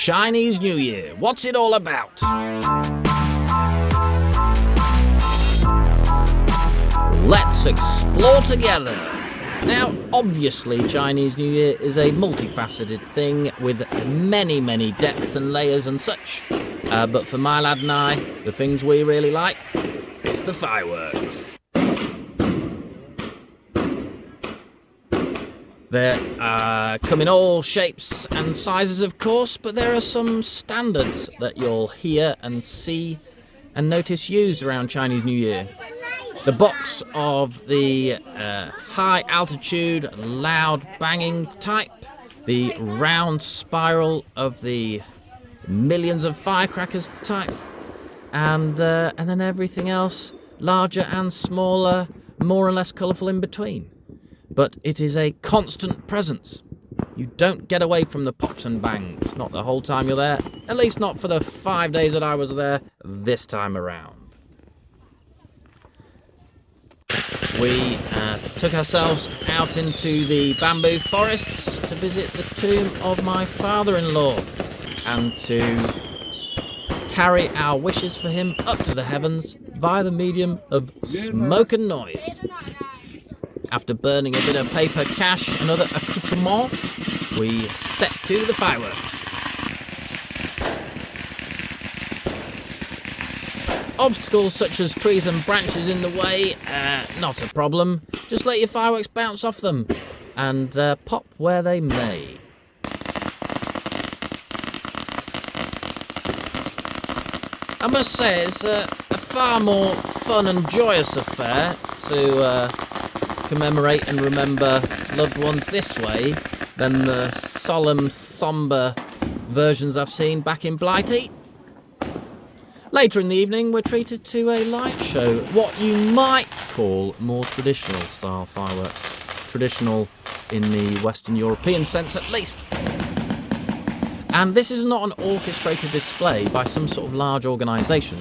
Chinese New Year, what's it all about? Let's explore together. Now, obviously, Chinese New Year is a multifaceted thing with many depths and layers and such. But for my lad and I, the things we really like, it's the fireworks. They come in all shapes and sizes, of course, but there are some standards that you'll hear and see and notice used around Chinese New Year. The box of the high altitude, loud banging type, the round spiral of the millions of firecrackers type, and then everything else, larger and smaller, more or less colourful in between. But it is a constant presence. You don't get away from the pops and bangs, not the whole time you're there, at least not for the 5 days that I was there this time around. We took ourselves out into the bamboo forests to visit the tomb of my father-in-law and to carry our wishes for him up to the heavens via the medium of smoke and noise. After burning a bit of paper, cash and other accoutrements, we set to the fireworks. Obstacles such as trees and branches in the way, not a problem. Just let your fireworks bounce off them and pop where they may. I must say it's a far more fun and joyous affair to commemorate and remember loved ones this way than the solemn, sombre versions I've seen back in Blighty. Later in the evening, we're treated to a light show, what you might call more traditional style fireworks. Traditional in the Western European sense, at least. And this is not an orchestrated display by some sort of large organisation.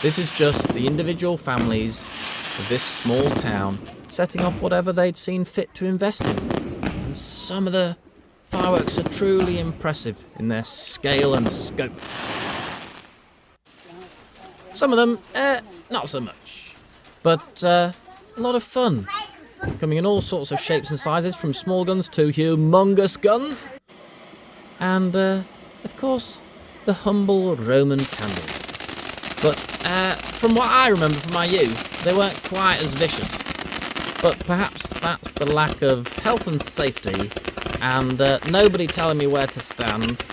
This is just the individual families of this small town setting off whatever they'd seen fit to invest in. And some of the fireworks are truly impressive in their scale and scope. Some of them, not so much. But a lot of fun. Coming in all sorts of shapes and sizes, from small guns to humongous guns. And, of course, the humble Roman candle. But from what I remember from my youth, they weren't quite as vicious. But perhaps that's the lack of health and safety, and nobody telling me where to stand,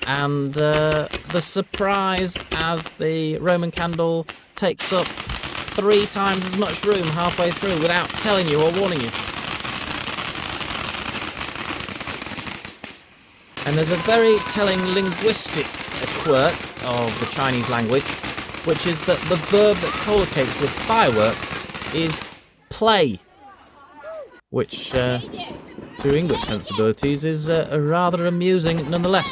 and the surprise as the Roman candle takes up 3 times as much room halfway through without telling you or warning you. And there's a very telling linguistic quirk of the Chinese language, which is that the verb that collocates with fireworks is play, which to English sensibilities is rather amusing nonetheless.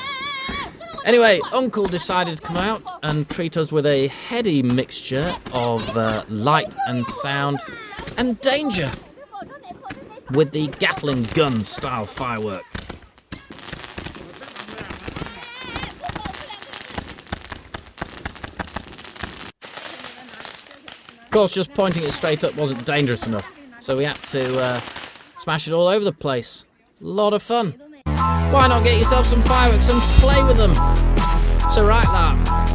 Anyway, Uncle decided to come out and treat us with a heady mixture of light and sound and danger with the Gatling gun style firework. Of course, just pointing it straight up wasn't dangerous enough, so we had to smash it all over the place. A lot of fun. Why not get yourself some fireworks and play with them? So right, laugh.